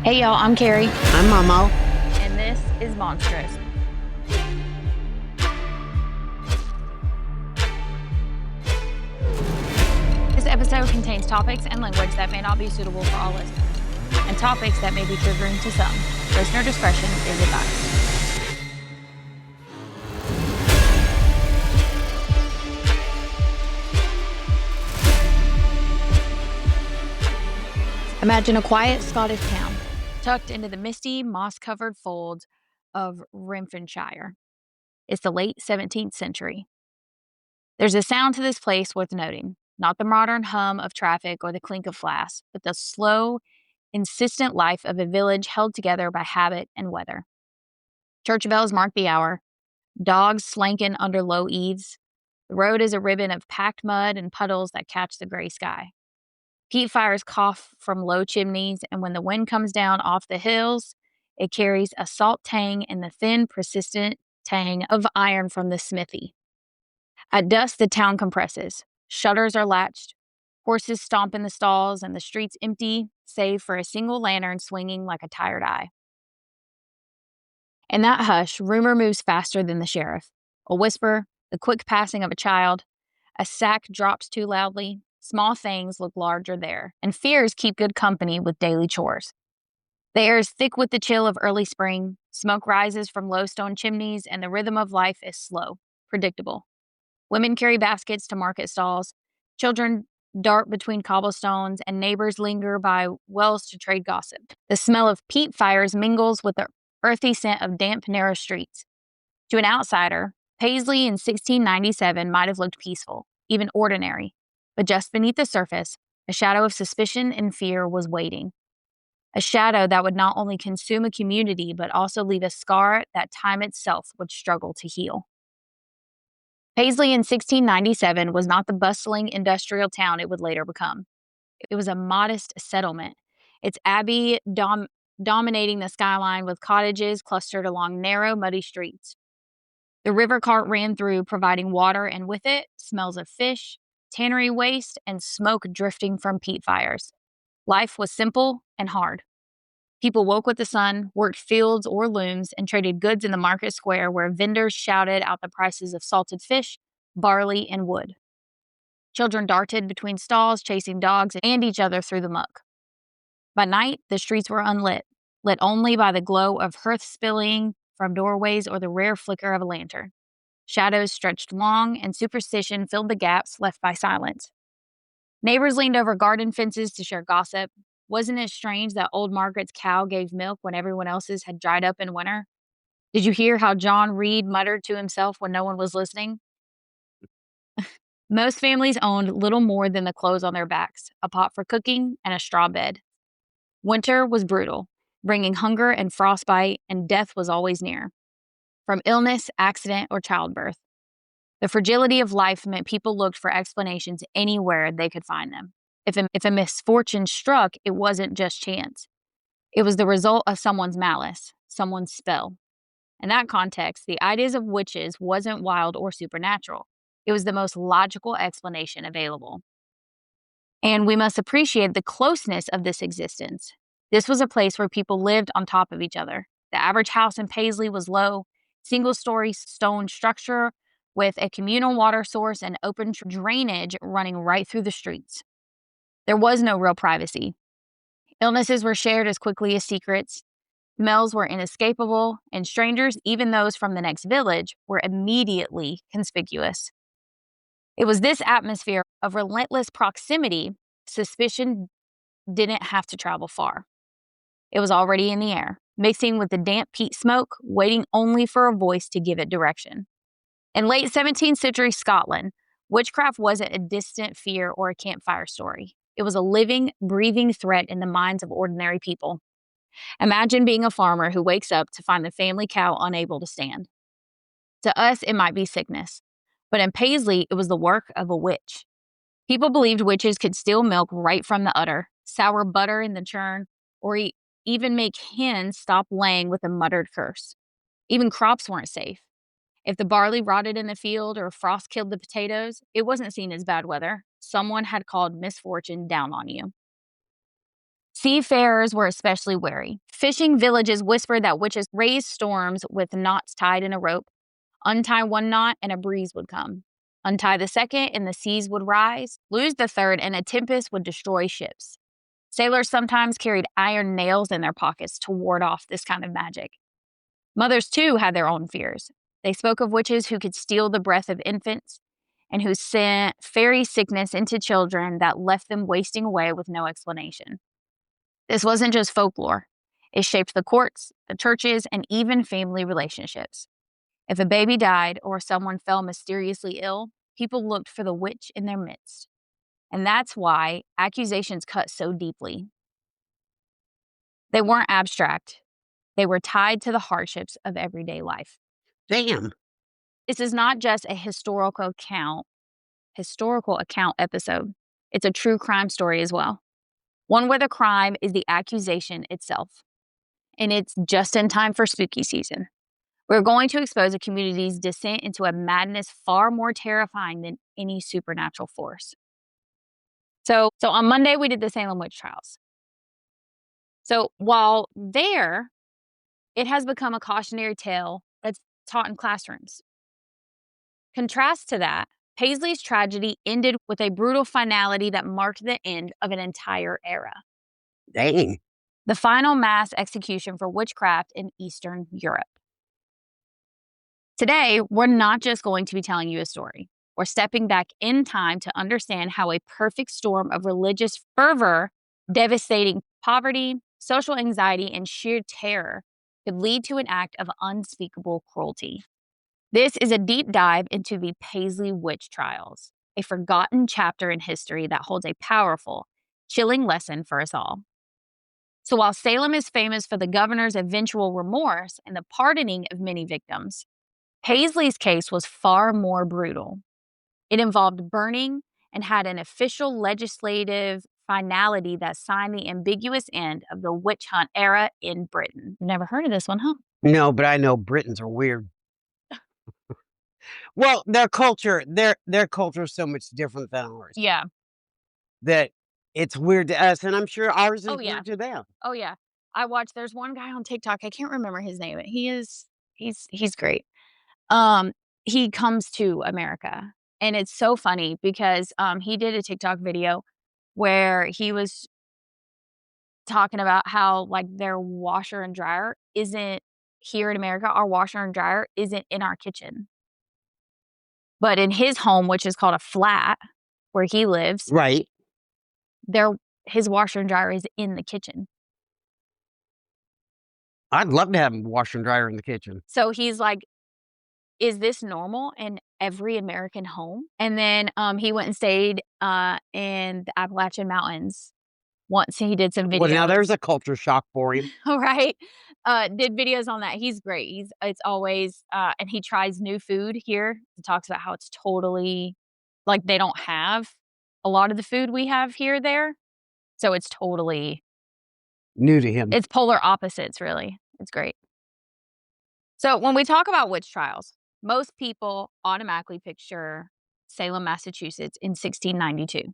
Hey y'all, I'm Carrie. I'm MawMaw. And this is Monstrous. This episode contains topics and language that may not be suitable for all listeners, and topics that may be triggering to some. Listener discretion is advised. Imagine a quiet Scottish town, tucked into the misty, moss-covered folds of Renfrewshire. It's the late 17th century. There's a sound to this place worth noting, not the modern hum of traffic or the clink of glass, but the slow, insistent life of a village held together by habit and weather. Church bells mark the hour, dogs slanking under low eaves. The road is a ribbon of packed mud and puddles that catch the gray sky. Peat fires cough from low chimneys, and when the wind comes down off the hills, it carries a salt tang and the thin, persistent tang of iron from the smithy. At dusk, the town compresses. Shutters are latched. Horses stomp in the stalls, and the streets empty, save for a single lantern swinging like a tired eye. In that hush, rumor moves faster than the sheriff. A whisper, the quick passing of a child, a sack drops too loudly. Small things look larger there, and fears keep good company with daily chores. The air is thick with the chill of early spring. Smoke rises from low stone chimneys, and the rhythm of life is slow, predictable. Women carry baskets to market stalls. Children dart between cobblestones, and neighbors linger by wells to trade gossip. The smell of peat fires mingles with the earthy scent of damp, narrow streets. To an outsider, Paisley in 1697 might have looked peaceful, even ordinary, but just beneath the surface, a shadow of suspicion and fear was waiting. A shadow that would not only consume a community, but also leave a scar that time itself would struggle to heal. Paisley in 1697 was not the bustling industrial town it would later become. It was a modest settlement, its abbey dominating the skyline with cottages clustered along narrow, muddy streets. The river cart ran through, providing water, and with it, smells of fish, tannery waste, and smoke drifting from peat fires. Life was simple and hard. People woke with the sun, worked fields or looms, and traded goods in the market square where vendors shouted out the prices of salted fish, barley, and wood. Children darted between stalls, chasing dogs and each other through the muck. By night, the streets were unlit, lit only by the glow of hearth spilling from doorways or the rare flicker of a lantern. Shadows stretched long, and superstition filled the gaps left by silence. Neighbors leaned over garden fences to share gossip. Wasn't it strange that old Margaret's cow gave milk when everyone else's had dried up in winter? Did you hear how John Reed muttered to himself when no one was listening? Most families owned little more than the clothes on their backs, a pot for cooking, and a straw bed. Winter was brutal, bringing hunger and frostbite, and death was always near, from illness, accident, or childbirth. The fragility of life meant people looked for explanations anywhere they could find them. If a misfortune struck, it wasn't just chance. It was the result of someone's malice, someone's spell. In that context, the ideas of witches wasn't wild or supernatural. It was the most logical explanation available. And we must appreciate the closeness of this existence. This was a place where people lived on top of each other. The average house in Paisley was low, single-story stone structure with a communal water source and open drainage running right through the streets. There was no real privacy. Illnesses were shared as quickly as secrets. Smells were inescapable, and strangers, even those from the next village, were immediately conspicuous. It was this atmosphere of relentless proximity, suspicion didn't have to travel far. It was already in the air, mixing with the damp peat smoke, waiting only for a voice to give it direction. In late 17th century Scotland, witchcraft wasn't a distant fear or a campfire story. It was a living, breathing threat in the minds of ordinary people. Imagine being a farmer who wakes up to find the family cow unable to stand. To us, it might be sickness, but in Paisley, it was the work of a witch. People believed witches could steal milk right from the udder, sour butter in the churn, or even make hens stop laying with a muttered curse. Even crops weren't safe. If the barley rotted in the field or frost killed the potatoes, it wasn't seen as bad weather. Someone had called misfortune down on you. Seafarers were especially wary. Fishing villages whispered that witches raised storms with knots tied in a rope. Untie one knot and a breeze would come. Untie the second and the seas would rise. Lose the third and a tempest would destroy ships. Sailors sometimes carried iron nails in their pockets to ward off this kind of magic. Mothers, too, had their own fears. They spoke of witches who could steal the breath of infants and who sent fairy sickness into children that left them wasting away with no explanation. This wasn't just folklore. It shaped the courts, the churches, and even family relationships. If a baby died or someone fell mysteriously ill, people looked for the witch in their midst. And that's why accusations cut so deeply. They weren't abstract. They were tied to the hardships of everyday life. Damn. This is not just a historical account episode. It's a true crime story as well. One where the crime is the accusation itself. And it's just in time for spooky season. We're going to expose a community's descent into a madness far more terrifying than any supernatural force. So on Monday, we did the Salem witch trials. So while there, it has become a cautionary tale that's taught in classrooms. Contrast to that, Paisley's tragedy ended with a brutal finality that marked the end of an entire era. Dang. The final mass execution for witchcraft in Eastern Europe. Today, we're not just going to be telling you a story. We're stepping back in time to understand how a perfect storm of religious fervor, devastating poverty, social anxiety, and sheer terror could lead to an act of unspeakable cruelty. This is a deep dive into the Paisley witch trials, a forgotten chapter in history that holds a powerful, chilling lesson for us all. So while Salem is famous for the governor's eventual remorse and the pardoning of many victims, Paisley's case was far more brutal. It involved burning and had an official legislative finality that signed the ambiguous end of the witch hunt era in Britain. Never heard of this one, huh? No, but I know Britons are weird. Well, their culture is so much different than ours. Yeah. That it's weird to us, and I'm sure ours is Oh, yeah. weird to them. Oh, yeah. There's one guy on TikTok, I can't remember his name, but he's great. He comes to America, and it's so funny because he did a TikTok video where he was talking about how like their washer and dryer isn't here in America. Our washer and dryer isn't in our kitchen, but in his home, which is called a flat where he lives, Right. his washer and dryer is in the kitchen. I'd love to have a washer and dryer in the kitchen. So he's like, is this normal in every American home? And then he went and stayed in the Appalachian Mountains once. He did some videos. Well, now there's a culture shock for him. Right. Did videos on that. He's great. It's always, and he tries new food here. He talks about how it's totally, like they don't have a lot of the food we have here there. So it's totally new to him. It's polar opposites, really. It's great. So when we talk about witch trials, most people automatically picture Salem, Massachusetts in 1692.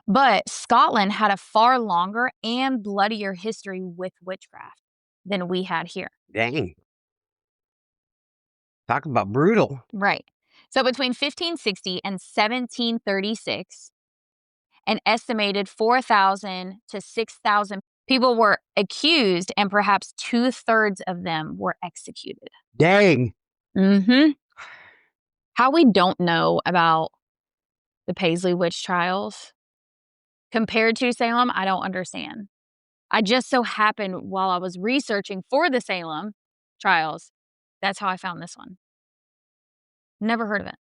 But Scotland had a far longer and bloodier history with witchcraft than we had here. Dang. Talk about brutal. Right. So between 1560 and 1736, an estimated 4,000 to 6,000 people were accused, and perhaps 2/3 of them were executed. Dang. Mm-hmm. How we don't know about the Paisley witch trials compared to Salem, I don't understand. I just so happened while I was researching for the Salem trials, that's how I found this one. Never heard of it.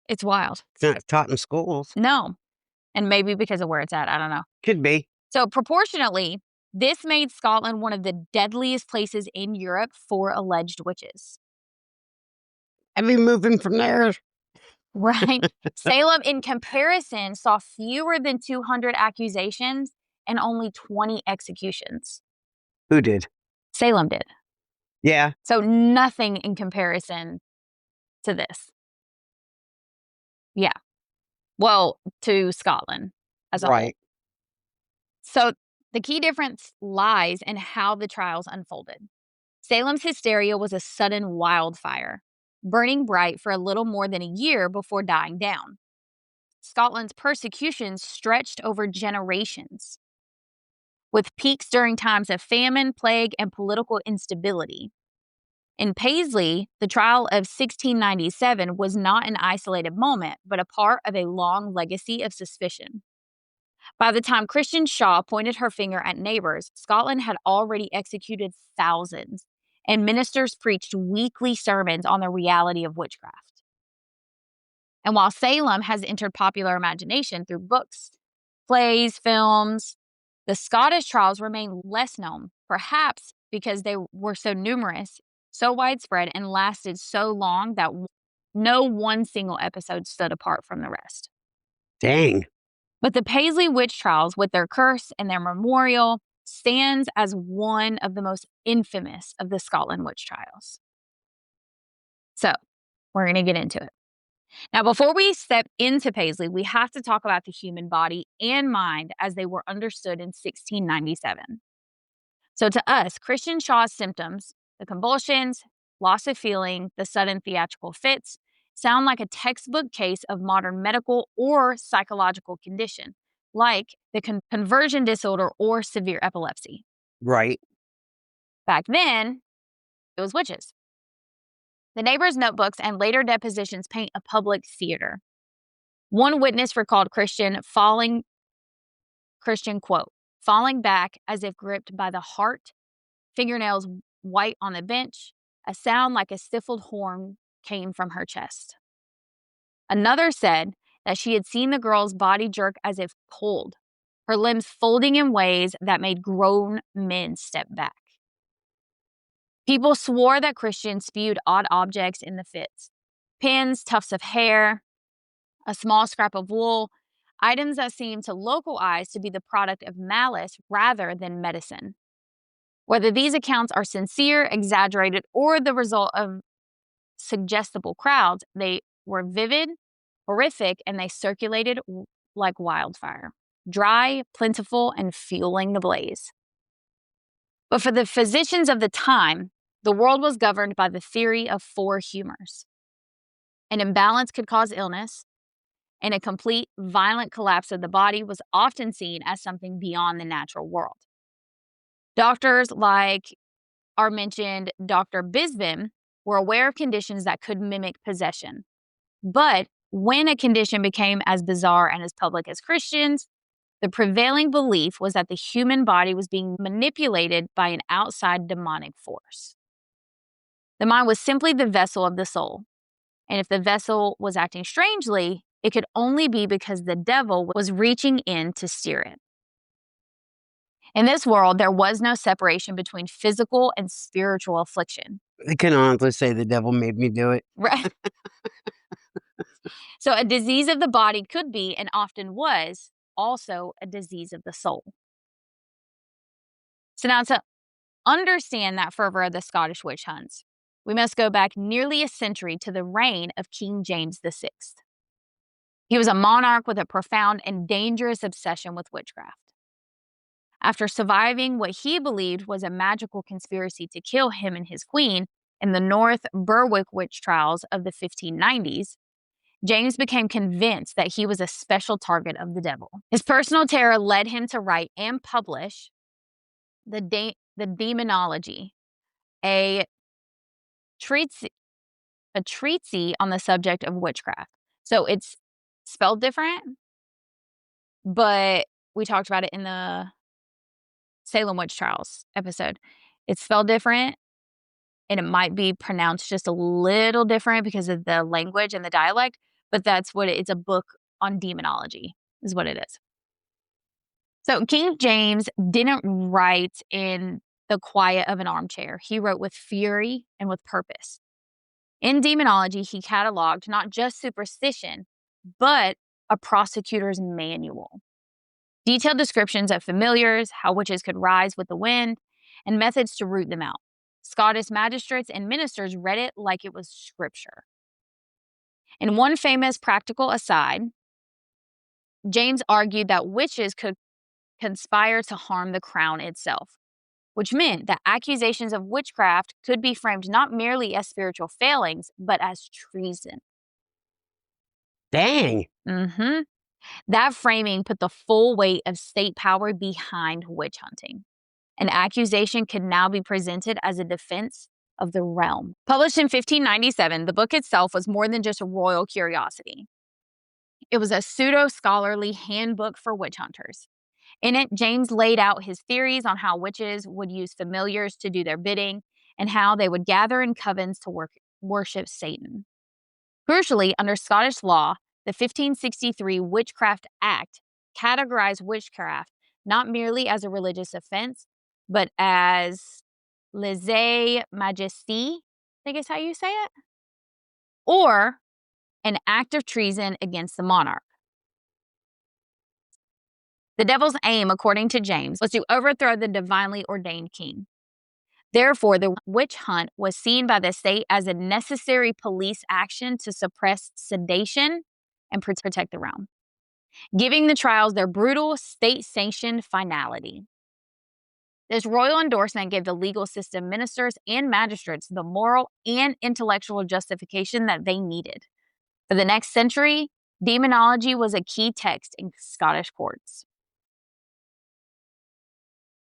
It's wild. It's not taught in schools. No. And maybe because of where it's at, I don't know. Could be. So proportionately, this made Scotland one of the deadliest places in Europe for alleged witches. I'd be moving from there. Right. Salem, in comparison, saw fewer than 200 accusations and only 20 executions. Who did? Salem did. Yeah. So nothing in comparison to this. Yeah. Well, to Scotland as a whole. So the key difference lies in how the trials unfolded. Salem's hysteria was a sudden wildfire, burning bright for a little more than a year before dying down. Scotland's persecutions stretched over generations, with peaks during times of famine, plague, and political instability. In Paisley, the trial of 1697 was not an isolated moment, but a part of a long legacy of suspicion. By the time Christian Shaw pointed her finger at neighbors, Scotland had already executed thousands, and ministers preached weekly sermons on the reality of witchcraft. And while Salem has entered popular imagination through books, plays, films, the Scottish trials remain less known, perhaps because they were so numerous, so widespread, and lasted so long that no one single episode stood apart from the rest. Dang. But the Paisley witch trials, with their curse and their memorial, stands as one of the most infamous of the Scotland witch trials. So, we're going to get into it. Now, before we step into Paisley, we have to talk about the human body and mind as they were understood in 1697. So, to us, Christian Shaw's symptoms, the convulsions, loss of feeling, the sudden theatrical fits, sound like a textbook case of modern medical or psychological condition, like the conversion disorder or severe epilepsy. Right. Back then, it was witches. The neighbors' notebooks and later depositions paint a public theater. One witness recalled quote, falling back as if gripped by the heart, fingernails white on the bench, a sound like a stifled horn came from her chest. Another said that she had seen the girl's body jerk as if pulled, her limbs folding in ways that made grown men step back. People swore that Christian spewed odd objects in the fits: pins, tufts of hair, a small scrap of wool, items that seemed to local eyes to be the product of malice rather than medicine. Whether these accounts are sincere, exaggerated, or the result of suggestible crowds, they were vivid, horrific, and they circulated like wildfire, dry, plentiful, and fueling the blaze. But for the physicians of the time, the world was governed by the theory of four humors. An imbalance could cause illness, and a complete, violent collapse of the body was often seen as something beyond the natural world. Doctors like our mentioned Dr. Bisbin were aware of conditions that could mimic possession. But when a condition became as bizarre and as public as Christians, the prevailing belief was that the human body was being manipulated by an outside demonic force. The mind was simply the vessel of the soul, and if the vessel was acting strangely, it could only be because the devil was reaching in to steer it. In this world, there was no separation between physical and spiritual affliction. I can honestly say the devil made me do it. Right? So a disease of the body could be, and often was, also a disease of the soul. So now, to understand that fervor of the Scottish witch hunts, we must go back nearly a century to the reign of King James VI. He was a monarch with a profound and dangerous obsession with witchcraft. After surviving what he believed was a magical conspiracy to kill him and his queen in the North Berwick witch trials of the 1590s, James became convinced that he was a special target of the devil. His personal terror led him to write and publish the Demonology, a treatise on the subject of witchcraft. So it's spelled different, but we talked about it in the Salem witch trials episode. It's spelled different, and it might be pronounced just a little different because of the language and the dialect, but that's what it's a book on demonology is what it is. So King James didn't write in the quiet of an armchair. He wrote with fury and with purpose. In demonology, he cataloged not just superstition, but a prosecutor's manual. Detailed descriptions of familiars, how witches could rise with the wind, and methods to root them out. Scottish magistrates and ministers read it like it was scripture. In one famous practical aside, James argued that witches could conspire to harm the crown itself, which meant that accusations of witchcraft could be framed not merely as spiritual failings, but as treason. Dang. hmm That framing put the full weight of state power behind witch hunting. An accusation could now be presented as a defense of the realm. Published in 1597, the book itself was more than just a royal curiosity. It was a pseudo-scholarly handbook for witch hunters. In it, James laid out his theories on how witches would use familiars to do their bidding and how they would gather in covens to worship Satan. Crucially, under Scottish law, the 1563 Witchcraft Act categorized witchcraft not merely as a religious offense, but as lèse-majesté, I think is how you say it, or an act of treason against the monarch. The devil's aim, according to James, was to overthrow the divinely ordained king. Therefore, the witch hunt was seen by the state as a necessary police action to suppress sedation and protect the realm, giving the trials their brutal, state-sanctioned finality. This royal endorsement gave the legal system, ministers, and magistrates the moral and intellectual justification that they needed. For the next century, demonology was a key text in Scottish courts.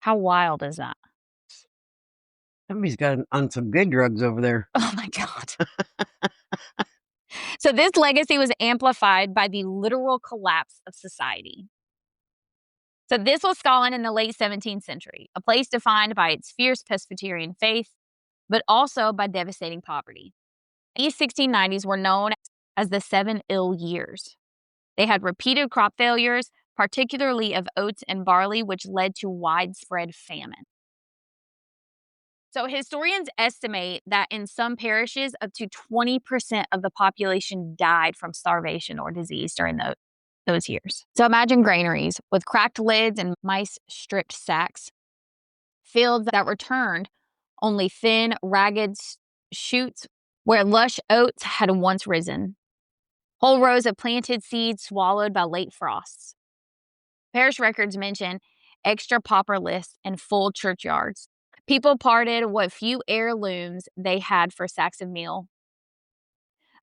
How wild is that? Somebody's got on some good drugs over there. Oh my God. So this legacy was amplified by the literal collapse of society. So this was Scotland in the late 17th century, a place defined by its fierce Presbyterian faith, but also by devastating poverty. These 1690s were known as the 7 ill years. They had repeated crop failures, particularly of oats and barley, which led to widespread famine. So historians estimate that in some parishes, up to 20% of the population died from starvation or disease during those years. So imagine granaries with cracked lids and mice-stripped sacks, fields that returned only thin, ragged shoots where lush oats had once risen, whole rows of planted seeds swallowed by late frosts. Parish records mention extra pauper lists and full churchyards. People parted what few heirlooms they had for sacks of meal.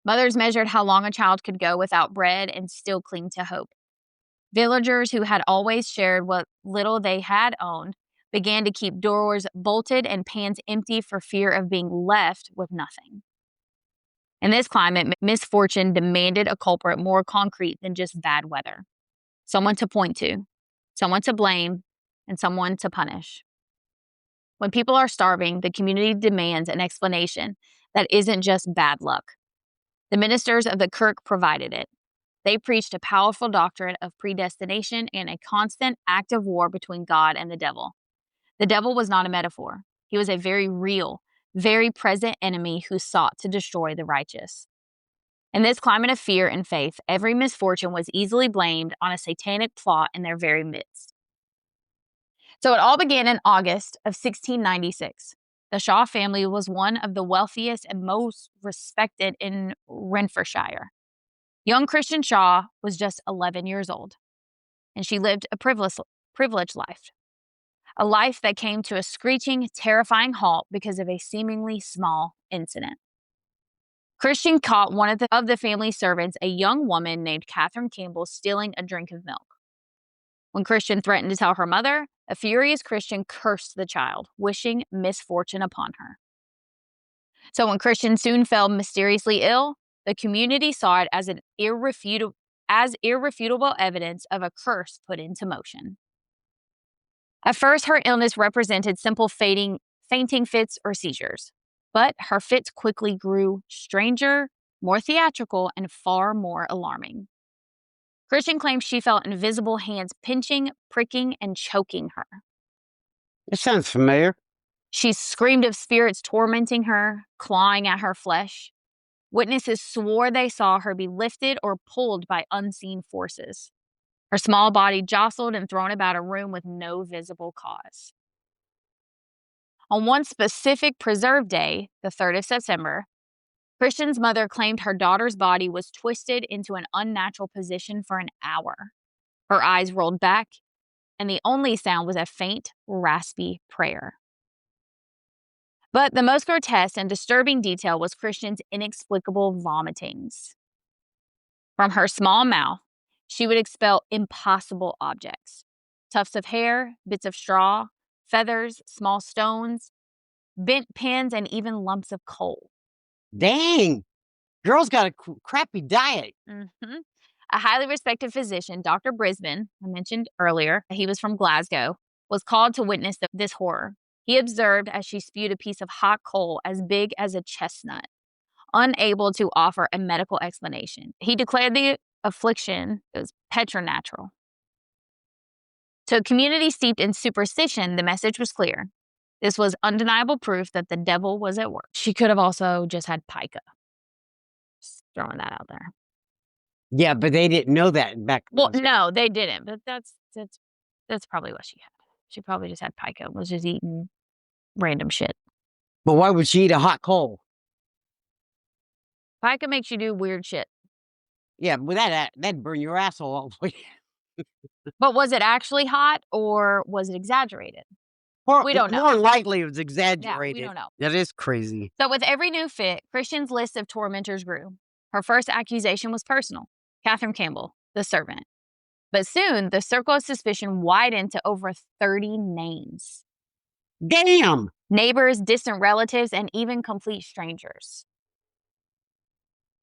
Mothers measured how long a child could go without bread and still cling to hope. Villagers who had always shared what little they had owned began to keep doors bolted and pans empty for fear of being left with nothing. In this climate, misfortune demanded a culprit more concrete than just bad weather. Someone to point to, someone to blame, and someone to punish. When people are starving, the community demands an explanation that isn't just bad luck. The ministers of the Kirk provided it. They preached a powerful doctrine of predestination and a constant active war between God and the devil. The devil was not a metaphor. He was a very real, very present enemy who sought to destroy the righteous. In this climate of fear and faith, every misfortune was easily blamed on a satanic plot in their very midst. So it all began in August of 1696. The Shaw family was one of the wealthiest and most respected in Renfrewshire. Young Christian Shaw was just 11 years old, and she lived a privileged life. A life that came to a screeching, terrifying halt because of a seemingly small incident. Christian caught one of the family servants, a young woman named Catherine Campbell, stealing a drink of milk. When Christian threatened to tell her mother, a furious Christian cursed the child, wishing misfortune upon her. So when Christian soon fell mysteriously ill, the community saw it as irrefutable evidence of a curse put into motion. At first, her illness represented simple fainting fits or seizures, but her fits quickly grew stranger, more theatrical, and far more alarming. Christian claims she felt invisible hands pinching, pricking, and choking her. It sounds familiar. She screamed of spirits tormenting her, clawing at her flesh. Witnesses swore they saw her be lifted or pulled by unseen forces. Her small body jostled and thrown about a room with no visible cause. On one specific preserved day, the 3rd of September, Christian's mother claimed her daughter's body was twisted into an unnatural position for an hour. Her eyes rolled back, and the only sound was a faint, raspy prayer. But the most grotesque and disturbing detail was Christian's inexplicable vomitings. From her small mouth, she would expel impossible objects: tufts of hair, bits of straw, feathers, small stones, bent pins, and even lumps of coal. Dang. Girl's got a crappy diet. Mm-hmm. A highly respected physician, Dr. Brisbane, I mentioned earlier, he was from Glasgow, was called to witness this horror. He observed as she spewed a piece of hot coal as big as a chestnut, unable to offer a medical explanation. He declared the affliction as preternatural. To a community steeped in superstition, the message was clear. This was undeniable proof that the devil was at work. She could have also just had pica. Just throwing that out there. Yeah, but they didn't know that back. Well, no, they didn't, but that's probably what she had. She probably just had pica, was just eating random shit. But why would she eat a hot coal? Pica makes you do weird shit. Yeah, but that'd burn your asshole all the way. But was it actually hot or was it exaggerated? We don't know. More likely it was exaggerated. Yeah, we don't know. That is crazy. So with every new fit, Christian's list of tormentors grew. Her first accusation was personal: Catherine Campbell, the servant. But soon, the circle of suspicion widened to over 30 names. Damn! Neighbors, distant relatives, and even complete strangers.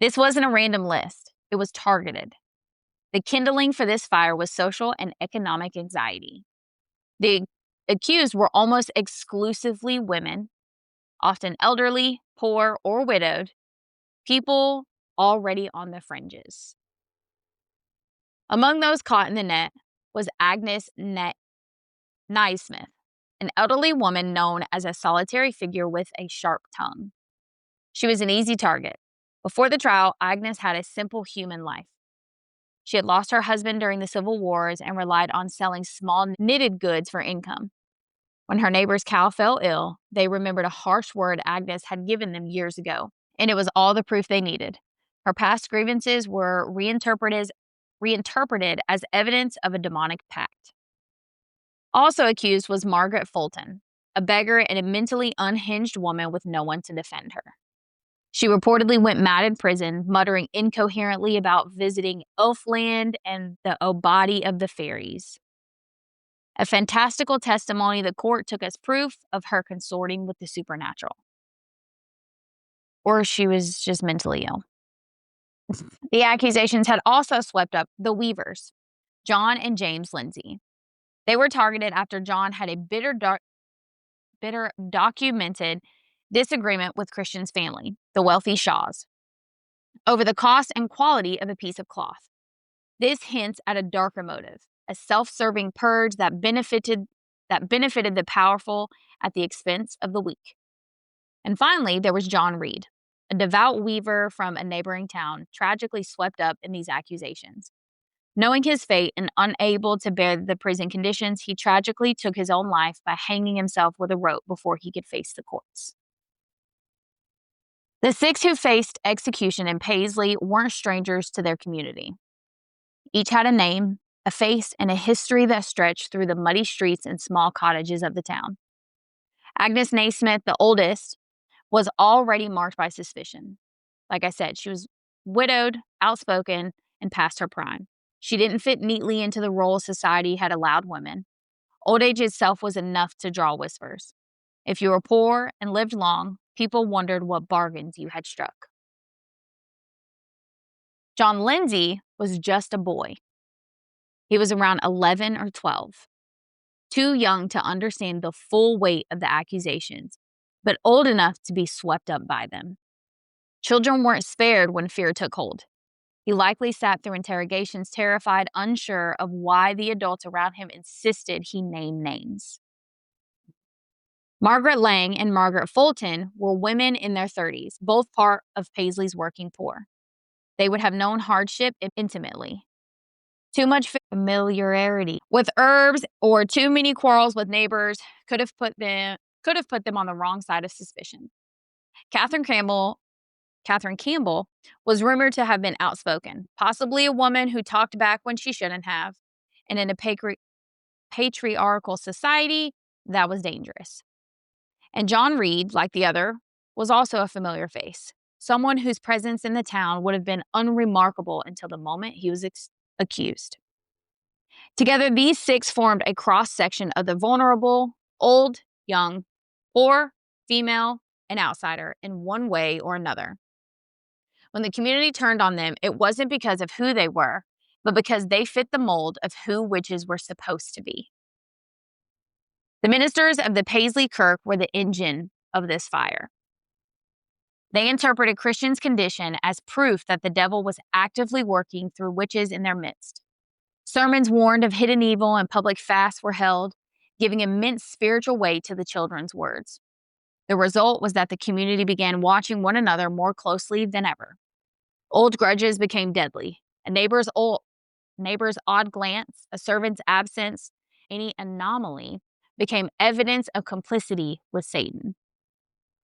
This wasn't a random list. It was targeted. The kindling for this fire was social and economic anxiety. The accused were almost exclusively women, often elderly, poor, or widowed, people already on the fringes. Among those caught in the net was Agnes Naismith, an elderly woman known as a solitary figure with a sharp tongue. She was an easy target. Before the trial, Agnes had a simple human life. She had lost her husband during the Civil Wars and relied on selling small knitted goods for income. When her neighbor's cow fell ill, they remembered a harsh word Agnes had given them years ago, and it was all the proof they needed. Her past grievances were reinterpreted as evidence of a demonic pact. Also accused was Margaret Fulton, a beggar and a mentally unhinged woman with no one to defend her. She reportedly went mad in prison, muttering incoherently about visiting Elfland and the body of the fairies. A fantastical testimony the court took as proof of her consorting with the supernatural. Or she was just mentally ill. The accusations had also swept up the Weavers, John and James Lindsay. They were targeted after John had a bitter documented disagreement with Christian's family, the wealthy Shaws, over the cost and quality of a piece of cloth. This hints at a darker motive, a self-serving purge that benefited the powerful at the expense of the weak. And finally, there was John Reed, a devout weaver from a neighboring town, tragically swept up in these accusations. Knowing his fate and unable to bear the prison conditions, he tragically took his own life by hanging himself with a rope before he could face the courts. The 6 who faced execution in Paisley weren't strangers to their community. Each had a name, a face, and a history that stretched through the muddy streets and small cottages of the town. Agnes Naismith, the oldest, was already marked by suspicion. Like I said, she was widowed, outspoken, and past her prime. She didn't fit neatly into the role society had allowed women. Old age itself was enough to draw whispers. If you were poor and lived long, people wondered what bargains you had struck. John Lindsay was just a boy. He was around 11 or 12, too young to understand the full weight of the accusations, but old enough to be swept up by them. Children weren't spared when fear took hold. He likely sat through interrogations, terrified, unsure of why the adults around him insisted he name names. Margaret Lang and Margaret Fulton were women in their 30s, both part of Paisley's working poor. They would have known hardship intimately. Too much familiarity with herbs or too many quarrels with neighbors could have put them on the wrong side of suspicion. Catherine Campbell was rumored to have been outspoken, possibly a woman who talked back when she shouldn't have, and an patriarchal society that was dangerous. And John Reed, like the other, was also a familiar face, someone whose presence in the town would have been unremarkable until the moment he was accused. Together, these six formed a cross-section of the vulnerable, old, young, poor, female, and outsider in one way or another. When the community turned on them, it wasn't because of who they were, but because they fit the mold of who witches were supposed to be. The ministers of the Paisley Kirk were the engine of this fire. They interpreted Christians' condition as proof that the devil was actively working through witches in their midst. Sermons warned of hidden evil and public fasts were held, giving immense spiritual weight to the children's words. The result was that the community began watching one another more closely than ever. Old grudges became deadly. A neighbor's odd glance, a servant's absence, any anomaly became evidence of complicity with Satan.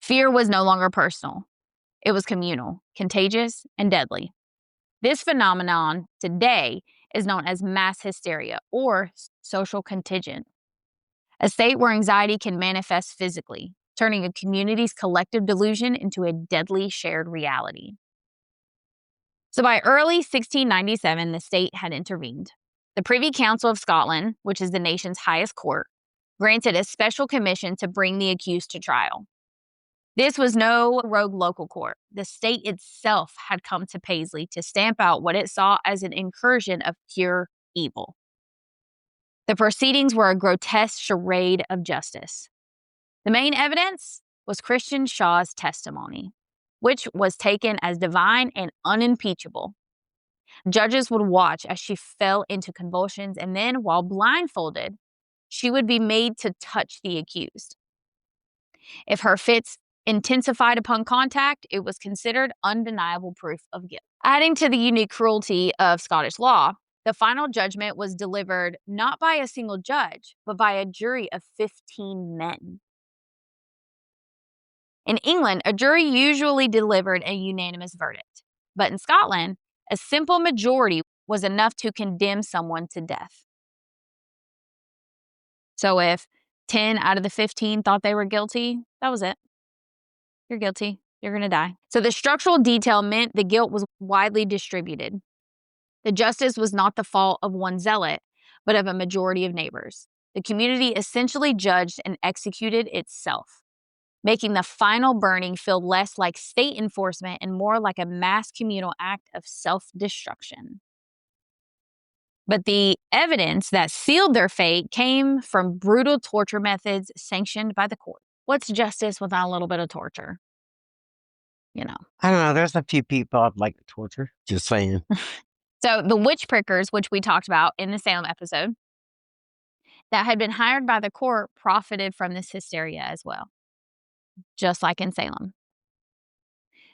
Fear was no longer personal. It was communal, contagious, and deadly. This phenomenon today is known as mass hysteria or social contagion, a state where anxiety can manifest physically, turning a community's collective delusion into a deadly shared reality. So by early 1697, the state had intervened. The Privy Council of Scotland, which is the nation's highest court, granted a special commission to bring the accused to trial. This was no rogue local court. The state itself had come to Paisley to stamp out what it saw as an incursion of pure evil. The proceedings were a grotesque charade of justice. The main evidence was Christian Shaw's testimony, which was taken as divine and unimpeachable. Judges would watch as she fell into convulsions, and then, while blindfolded, she would be made to touch the accused. If her fits intensified upon contact, it was considered undeniable proof of guilt. Adding to the unique cruelty of Scottish law, the final judgment was delivered not by a single judge, but by a jury of 15 men. In England, a jury usually delivered a unanimous verdict, but in Scotland, a simple majority was enough to condemn someone to death. So if 10 out of the 15 thought they were guilty, that was it. You're guilty. You're going to die. So the structural detail meant the guilt was widely distributed. The justice was not the fault of one zealot, but of a majority of neighbors. The community essentially judged and executed itself, making the final burning feel less like state enforcement and more like a mass communal act of self-destruction. But the evidence that sealed their fate came from brutal torture methods sanctioned by the court. What's justice without a little bit of torture? You know. I don't know. There's a few people I'd like to torture. Just saying. So the witch prickers, which we talked about in the Salem episode, that had been hired by the court profited from this hysteria as well, just like in Salem.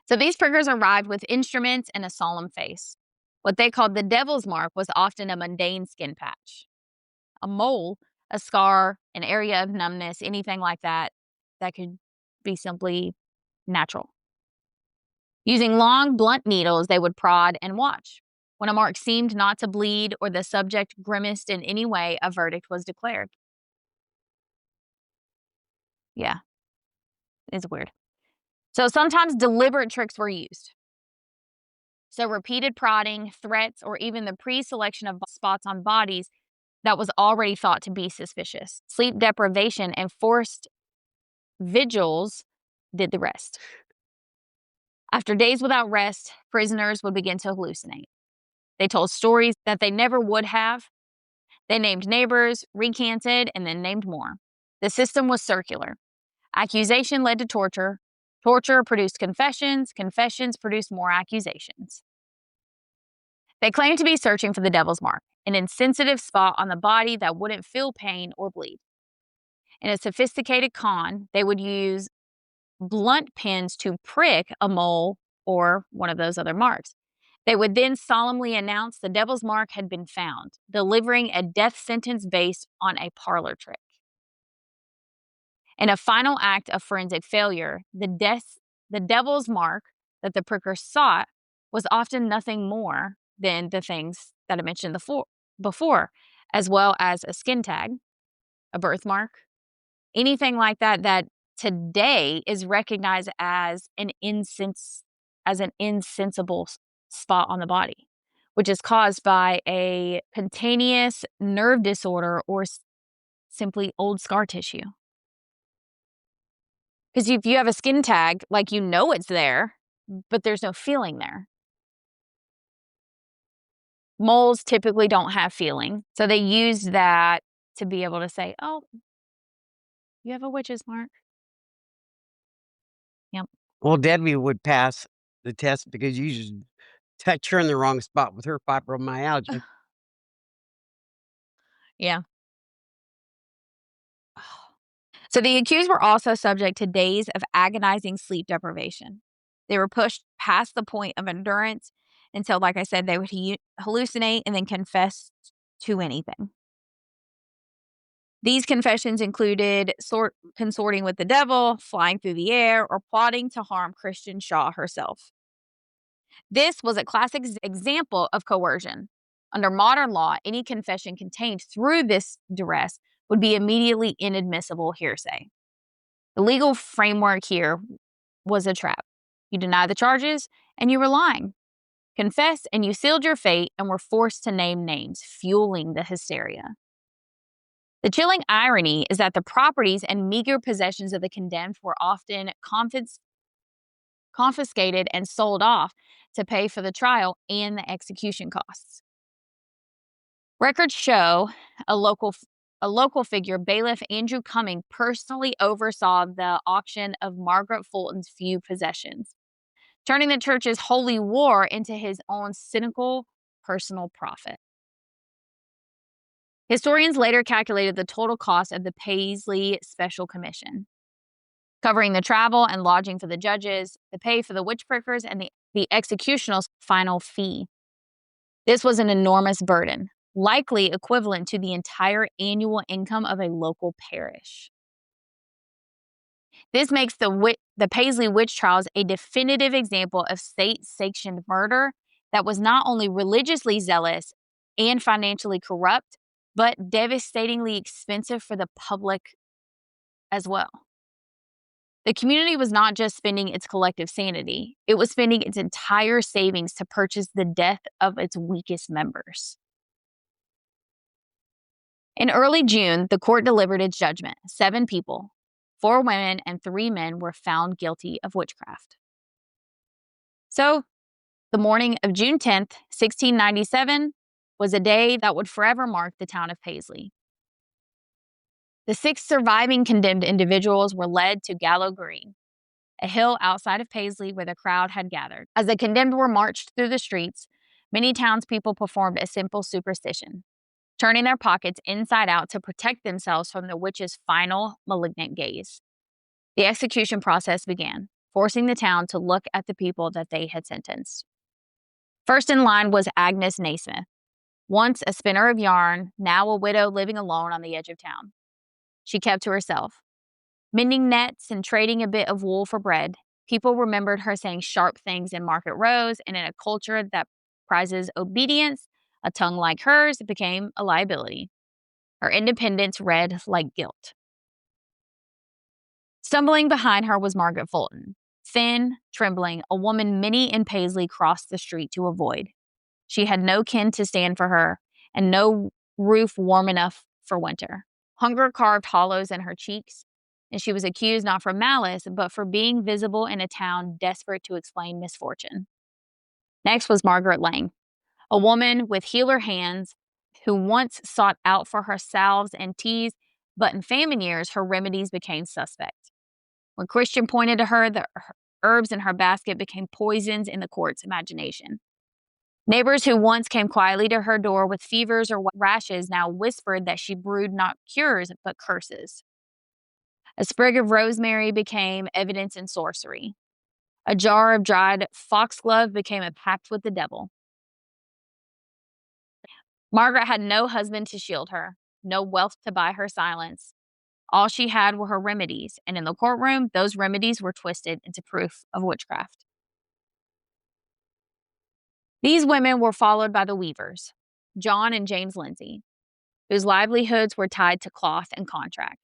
So these prickers arrived with instruments and a solemn face. What they called the devil's mark was often a mundane skin patch. A mole, a scar, an area of numbness, anything like that, that could be simply natural. Using long, blunt needles, they would prod and watch. When a mark seemed not to bleed or the subject grimaced in any way, a verdict was declared. Yeah, it's weird. So sometimes deliberate tricks were used. So repeated prodding, threats, or even the pre-selection of spots on bodies that was already thought to be suspicious. Sleep deprivation and forced vigils did the rest. After days without rest, prisoners would begin to hallucinate. They told stories that they never would have. They named neighbors, recanted, and then named more. The system was circular. Accusation led to torture. Torture produced confessions. Confessions produced more accusations. They claimed to be searching for the devil's mark, an insensitive spot on the body that wouldn't feel pain or bleed. In a sophisticated con, they would use blunt pins to prick a mole or one of those other marks. They would then solemnly announce the devil's mark had been found, delivering a death sentence based on a parlor trick. In a final act of forensic failure, the devil's mark that the prickers sought was often nothing more than the things that I mentioned before, as well as a skin tag, a birthmark, anything like that that today is recognized as an insensible spot on the body, which is caused by a cutaneous nerve disorder or simply old scar tissue. Because if you have a skin tag, like you know it's there, but there's no feeling there. Moles typically don't have feeling, so they use that to be able to say, "Oh, you have a witch's mark." Yep. Well, Debbie would pass the test because you just touch her in the wrong spot with her fibromyalgia. Yeah. So the accused were also subject to days of agonizing sleep deprivation. They were pushed past the point of endurance until, like I said, they would hallucinate and then confess to anything. These confessions included consorting with the devil, flying through the air, or plotting to harm Christian Shaw herself. This was a classic example of coercion. Under modern law, any confession contained through this duress would be immediately inadmissible hearsay. The legal framework here was a trap. You denied the charges and you were lying. Confessed and you sealed your fate and were forced to name names, fueling the hysteria. The chilling irony is that the properties and meager possessions of the condemned were often confiscated and sold off to pay for the trial and the execution costs. Records show a local figure, bailiff Andrew Cumming, personally oversaw the auction of Margaret Fulton's few possessions, turning the church's holy war into his own cynical personal profit. Historians later calculated the total cost of the Paisley Special Commission, covering the travel and lodging for the judges, the pay for the witch prickers, and the executioner's final fee. This was an enormous burden, likely equivalent to the entire annual income of a local parish. This makes the Paisley witch trials a definitive example of state-sanctioned murder that was not only religiously zealous and financially corrupt, but devastatingly expensive for the public as well. The community was not just spending its collective sanity, it was spending its entire savings to purchase the death of its weakest members. In early June, the court delivered its judgment. 7 people, 4 women and 3 men, were found guilty of witchcraft. So, the morning of June 10th, 1697, was a day that would forever mark the town of Paisley. The 6 surviving condemned individuals were led to Gallow Green, a hill outside of Paisley where the crowd had gathered. As the condemned were marched through the streets, many townspeople performed a simple superstition, turning their pockets inside out to protect themselves from the witch's final malignant gaze. The execution process began, forcing the town to look at the people that they had sentenced. First in line was Agnes Naismith, once a spinner of yarn, now a widow living alone on the edge of town. She kept to herself, mending nets and trading a bit of wool for bread. People remembered her saying sharp things in market rows, and in a culture that prizes obedience, a tongue like hers became a liability. Her independence read like guilt. Stumbling behind her was Margaret Fulton. Thin, trembling, a woman many in Paisley crossed the street to avoid. She had no kin to stand for her, and no roof warm enough for winter. Hunger carved hollows in her cheeks, and she was accused not for malice, but for being visible in a town desperate to explain misfortune. Next was Margaret Lang, a woman with healer hands who once sought out for her salves and teas, but in famine years, her remedies became suspect. When Christian pointed to her, the herbs in her basket became poisons in the court's imagination. Neighbors who once came quietly to her door with fevers or rashes now whispered that she brewed not cures, but curses. A sprig of rosemary became evidence in sorcery. A jar of dried foxglove became a pact with the devil. Margaret had no husband to shield her, no wealth to buy her silence. All she had were her remedies, and in the courtroom, those remedies were twisted into proof of witchcraft. These women were followed by the Weavers, John and James Lindsay. whose livelihoods were tied to cloth and contract.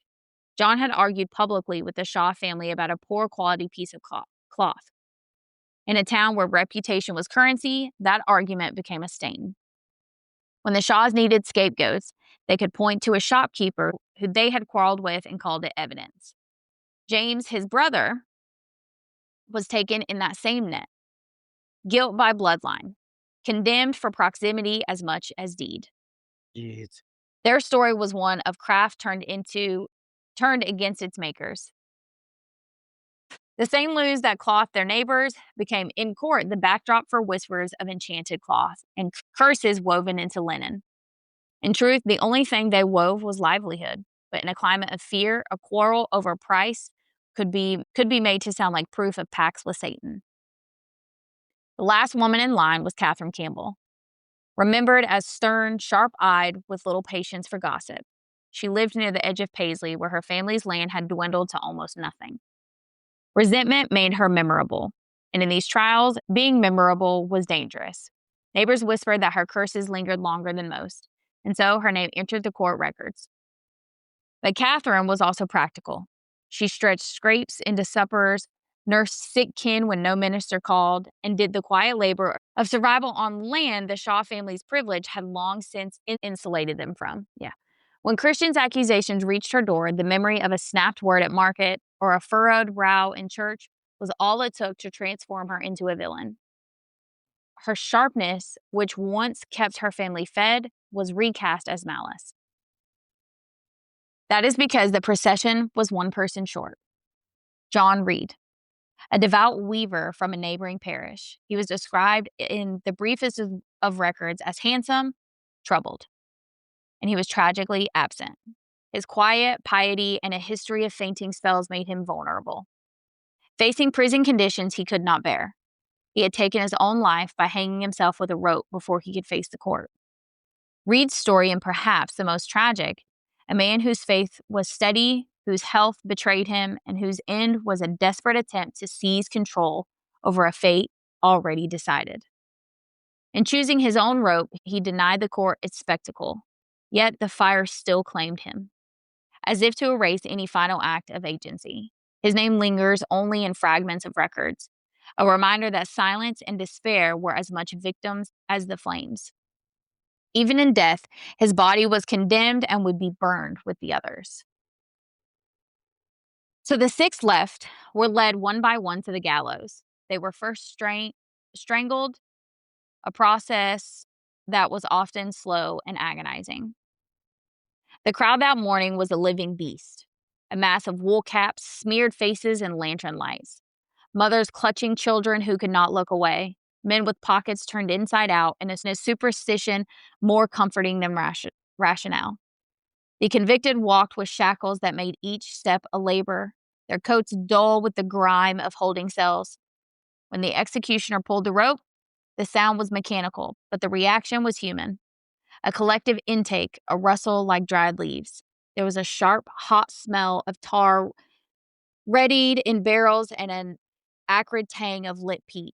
John had argued publicly with the Shaw family about a poor quality piece of cloth. In a town where reputation was currency, that argument became a stain. When the Shaws needed scapegoats, they could point to a shopkeeper who they had quarreled with and called it evidence. James, his brother, was taken in that same net. Guilt by bloodline, condemned for proximity as much as deed. Jeez. Their story was one of craft turned against its makers. The same lose that cloth their neighbors became in court the backdrop for whispers of enchanted cloth and curses woven into linen. In truth, the only thing they wove was livelihood, but in a climate of fear, a quarrel over price could be made to sound like proof of pacts with Satan. The last woman in line was Catherine Campbell, remembered as stern, sharp-eyed, with little patience for gossip. She lived near the edge of Paisley, where her family's land had dwindled to almost nothing. Resentment made her memorable, and in these trials, being memorable was dangerous. Neighbors whispered that her curses lingered longer than most, and so her name entered the court records. But Catherine was also practical. She stretched scrapes into suppers, nursed sick kin when no minister called, and did the quiet labor of survival on land the Shaw family's privilege had long since insulated them from. When Christians' accusations reached her door, the memory of a snapped word at market or a furrowed brow in church was all it took to transform her into a villain. Her sharpness, which once kept her family fed, was recast as malice. That is because the procession was one person short. John Reed, a devout weaver from a neighboring parish. He was described in the briefest of records as handsome, troubled, and he was tragically absent. His quiet piety and a history of fainting spells made him vulnerable. Facing prison conditions he could not bear, he had taken his own life by hanging himself with a rope before he could face the court. Reed's story, and perhaps the most tragic, a man whose faith was steady, whose health betrayed him, and whose end was a desperate attempt to seize control over a fate already decided. In choosing his own rope, he denied the court its spectacle, yet the fire still claimed him, as if to erase any final act of agency. His name lingers only in fragments of records, a reminder that silence and despair were as much victims as the flames. Even in death, his body was condemned and would be burned with the others. So the 6 left were led one by one to the gallows. They were first strangled, a process that was often slow and agonizing. The crowd that morning was a living beast, a mass of wool caps, smeared faces, and lantern lights. Mothers clutching children who could not look away, men with pockets turned inside out, and a superstition more comforting than rationale. The convicted walked with shackles that made each step a labor, their coats dull with the grime of holding cells. When the executioner pulled the rope, the sound was mechanical, but the reaction was human. A collective intake, a rustle like dried leaves. There was a sharp, hot smell of tar readied in barrels and an acrid tang of lit peat.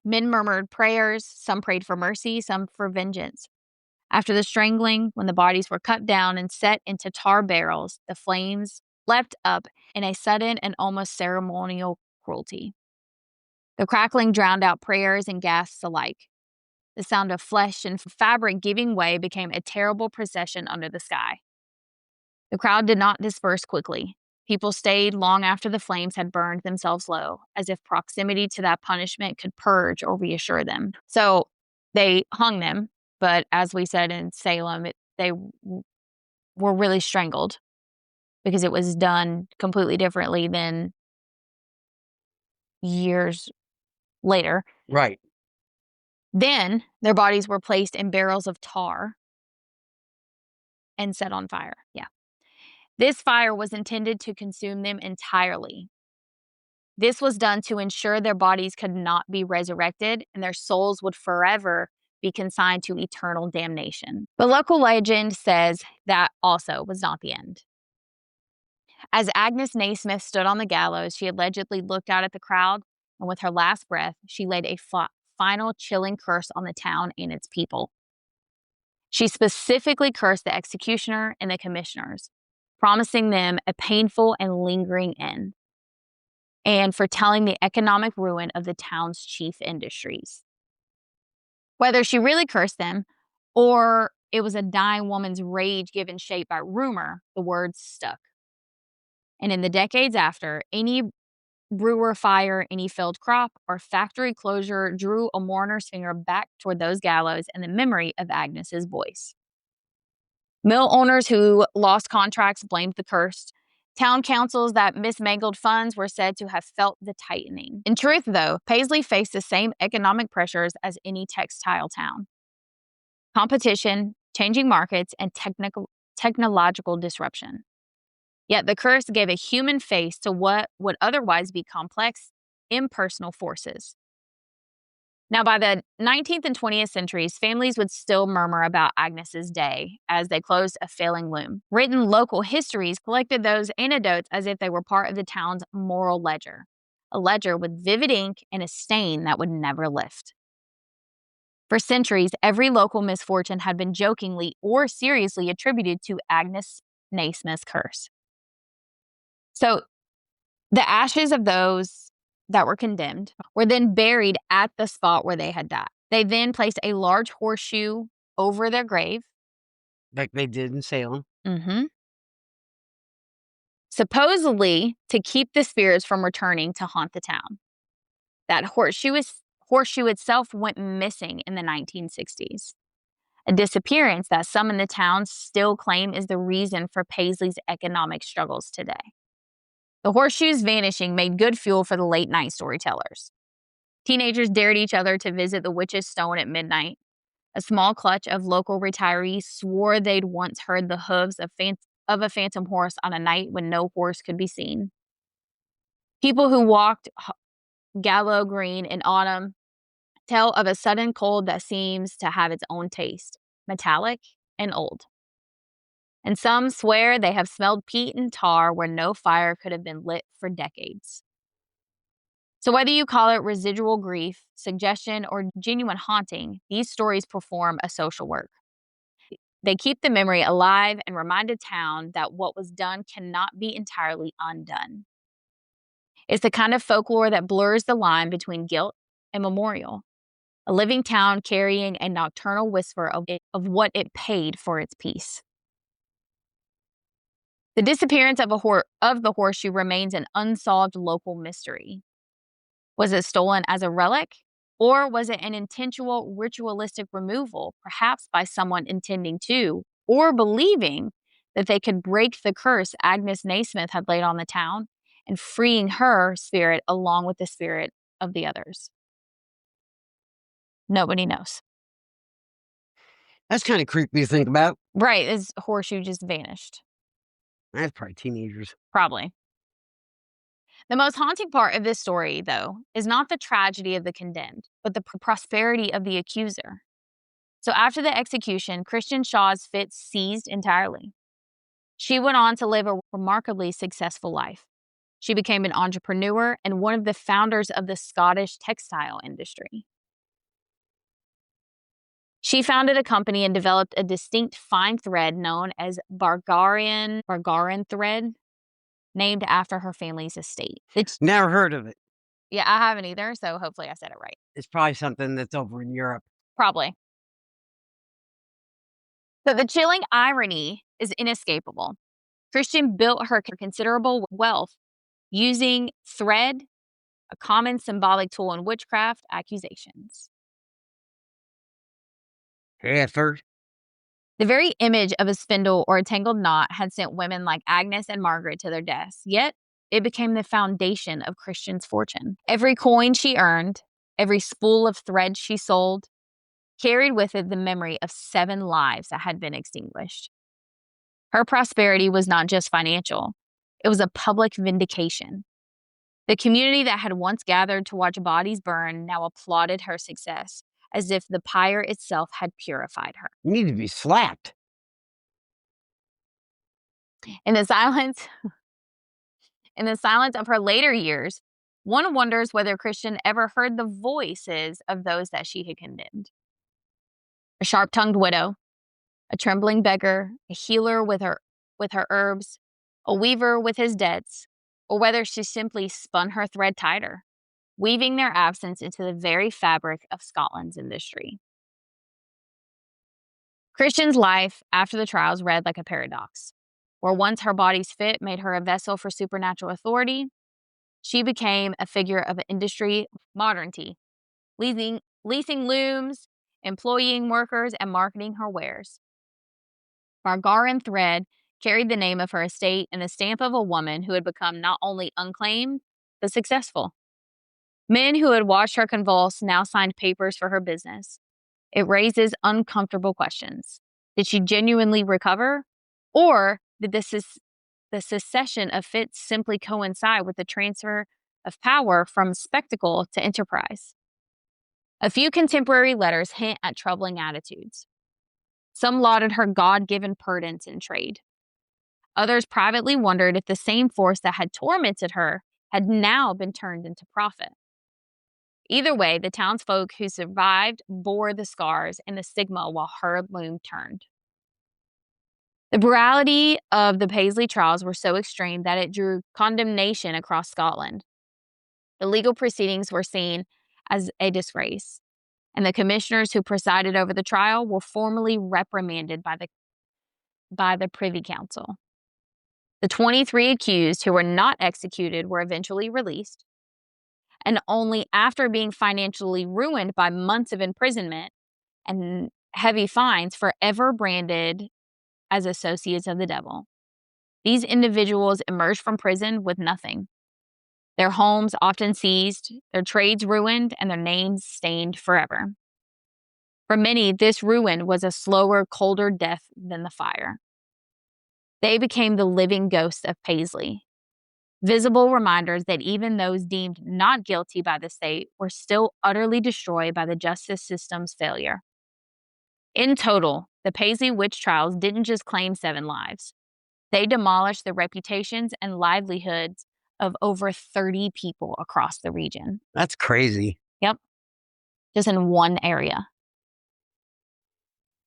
Men murmured prayers, some prayed for mercy, some for vengeance. After the strangling, when the bodies were cut down and set into tar barrels, the flames leapt up in a sudden and almost ceremonial cruelty. The crackling drowned out prayers and gasps alike. The sound of flesh and fabric giving way became a terrible procession under the sky. The crowd did not disperse quickly. People stayed long after the flames had burned themselves low, as if proximity to that punishment could purge or reassure them. So they hung them, but as we said in Salem, they were really strangled because it was done completely differently than years later. Right. Then their bodies were placed in barrels of tar and set on fire. This fire was intended to consume them entirely. This was done to ensure their bodies could not be resurrected and their souls would forever be consigned to eternal damnation. But local legend says that also was not the end. As Agnes Naismith stood on the gallows, she allegedly looked out at the crowd, and with her last breath, she laid a final chilling curse on the town and its people. She specifically cursed the executioner and the commissioners, promising them a painful and lingering end, and foretelling the economic ruin of the town's chief industries. Whether she really cursed them or it was a dying woman's rage given shape by rumor, the words stuck. And in the decades after, any brewer fire, any failed crop, or factory closure drew a mourner's finger back toward those gallows and the memory of Agnes's voice. Mill owners who lost contracts blamed the curse. Town councils that mismangled funds were said to have felt the tightening. In truth, though, Paisley faced the same economic pressures as any textile town: competition, changing markets, and technological disruption. Yet the curse gave a human face to what would otherwise be complex, impersonal forces. Now, by the 19th and 20th centuries, families would still murmur about Agnes's day as they closed a failing loom. Written local histories collected those anecdotes as if they were part of the town's moral ledger, a ledger with vivid ink and a stain that would never lift. For centuries, every local misfortune had been jokingly or seriously attributed to Agnes Naismith's curse. So the ashes of those that were condemned were then buried at the spot where they had died. They then placed a large horseshoe over their grave. Like they did in Salem. Supposedly to keep the spirits from returning to haunt the town. That horseshoe itself went missing in the 1960s. A disappearance that some in the town still claim is the reason for Paisley's economic struggles today. The horseshoe's vanishing made good fuel for the late-night storytellers. Teenagers dared each other to visit the witch's stone at midnight. A small clutch of local retirees swore they'd once heard the hooves of a phantom horse on a night when no horse could be seen. People who walked Gallow Green in autumn tell of a sudden cold that seems to have its own taste, metallic and old. And some swear they have smelled peat and tar where no fire could have been lit for decades. So whether you call it residual grief, suggestion, or genuine haunting, these stories perform a social work. They keep the memory alive and remind a town that what was done cannot be entirely undone. It's the kind of folklore that blurs the line between guilt and memorial, a living town carrying a nocturnal whisper of what it paid for its peace. The disappearance of the horseshoe remains an unsolved local mystery. Was it stolen as a relic, or was it an intentional ritualistic removal, perhaps by someone intending to, or believing that they could break the curse Agnes Naismith had laid on the town and freeing her spirit along with the spirit of the others? Nobody knows. That's kind of creepy to think about. Right, this horseshoe just vanished. That's probably teenagers. Probably. The most haunting part of this story, though, is not the tragedy of the condemned, but the prosperity of the accuser. So after the execution, Christian Shaw's fit ceased entirely. She went on to live a remarkably successful life. She became an entrepreneur and one of the founders of the Scottish textile industry. She founded a company and developed a distinct fine thread known as Bargarian thread, named after her family's estate. Never heard of it. Yeah, I haven't either, so hopefully I said it right. It's probably something that's over in Europe. Probably. So the chilling irony is inescapable. Christian built her considerable wealth using thread, a common symbolic tool in witchcraft accusations. Yeah, first. The very image of a spindle or a tangled knot had sent women like Agnes and Margaret to their deaths, yet it became the foundation of Christian's fortune. Every coin she earned, every spool of thread she sold, carried with it the memory of 7 lives that had been extinguished. Her prosperity was not just financial, it was a public vindication. The community that had once gathered to watch bodies burn now applauded her success, as if the pyre itself had purified her. You need to be slapped. In the silence of her later years, one wonders whether Christian ever heard the voices of those that she had condemned. A sharp-tongued widow, a trembling beggar, a healer with her herbs, a weaver with his debts, or whether she simply spun her thread tighter, weaving their absence into the very fabric of Scotland's industry. Christian's life after the trials read like a paradox, where once her body's fit made her a vessel for supernatural authority, she became a figure of industry modernity, leasing looms, employing workers, and marketing her wares. Margarin thread carried the name of her estate and the stamp of a woman who had become not only unclaimed, but successful. Men who had watched her convulse now signed papers for her business. It raises uncomfortable questions. Did she genuinely recover? Or did the secession of fits simply coincide with the transfer of power from spectacle to enterprise? A few contemporary letters hint at troubling attitudes. Some lauded her God-given prudence in trade. Others privately wondered if the same force that had tormented her had now been turned into profit. Either way, the townsfolk who survived bore the scars and the stigma while her loom turned. The brutality of the Paisley trials were so extreme that it drew condemnation across Scotland. The legal proceedings were seen as a disgrace, and the commissioners who presided over the trial were formally reprimanded by the Privy Council. The 23 accused who were not executed were eventually released, and only after being financially ruined by months of imprisonment and heavy fines forever branded as associates of the devil. These individuals emerged from prison with nothing. Their homes often seized, their trades ruined, and their names stained forever. For many, this ruin was a slower, colder death than the fire. They became the living ghosts of Paisley, visible reminders that even those deemed not guilty by the state were still utterly destroyed by the justice system's failure. In total, the Paisley witch trials didn't just claim 7 lives. They demolished the reputations and livelihoods of over 30 people across the region. That's crazy. Yep. Just in one area.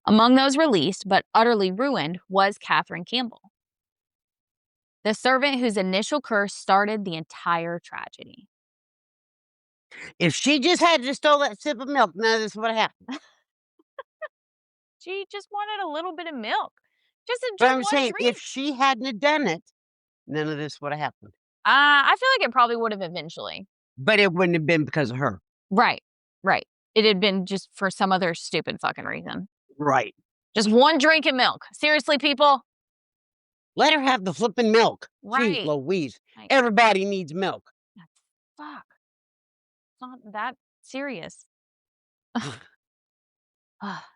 Among those released, but utterly ruined, was Catherine Campbell, the servant whose initial curse started the entire tragedy. If she just had just stole that sip of milk, none of this would have happened. She just wanted a little bit of milk. Just But I'm one saying, drink. if she hadn't have done it, none of this would have happened. I feel like it probably would have eventually. But it wouldn't have been because of her. Right. It had been just for some other stupid fucking reason. Right. Just one drink of milk. Seriously, people? Let her have the flipping milk. Right. Jeez Louise. Everybody needs milk. Fuck. It's not that serious.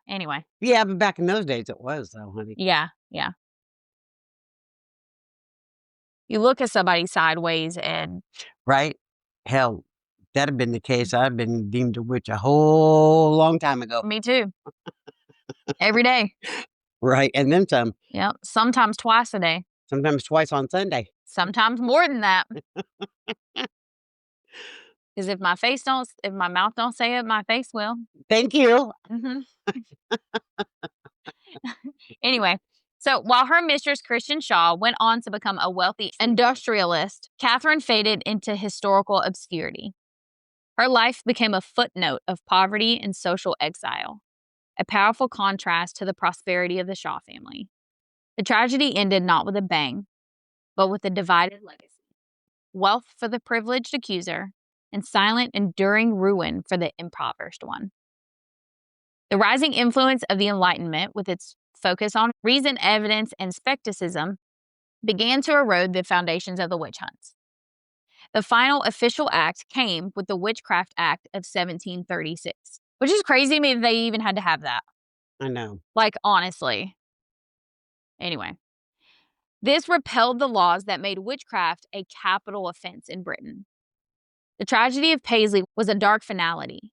Anyway. Yeah, but back in those days it was, though, honey. Yeah. You look at somebody sideways and... Right? Hell, that'd have been the case. I'd have been deemed a witch a whole long time ago. Me too. Every day. Right, and then some. Yep. Sometimes twice a day. Sometimes twice on Sunday. Sometimes more than that. Because if my mouth don't say it, my face will. Thank you. Mm-hmm. Anyway, so while her mistress, Christian Shaw, went on to become a wealthy industrialist, Catherine faded into historical obscurity. Her life became a footnote of poverty and social exile, a powerful contrast to the prosperity of the Shaw family. The tragedy ended not with a bang, but with a divided legacy. Wealth for the privileged accuser, and silent, enduring ruin for the impoverished one. The rising influence of the Enlightenment, with its focus on reason, evidence, and skepticism, began to erode the foundations of the witch hunts. The final official act came with the Witchcraft Act of 1736, which is crazy to me that they even had to have that. I know. Like, honestly. Anyway. This repelled the laws that made witchcraft a capital offense in Britain. The tragedy of Paisley was a dark finality,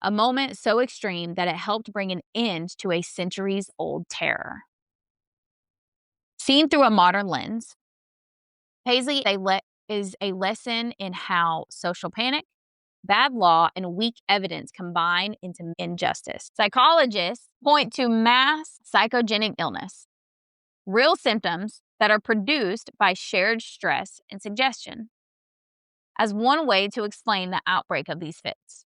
a moment so extreme that it helped bring an end to a centuries-old terror. Seen through a modern lens, Paisley is a lesson in how social panic, bad law and weak evidence combine into injustice. Psychologists point to mass psychogenic illness, real symptoms that are produced by shared stress and suggestion, as one way to explain the outbreak of these fits.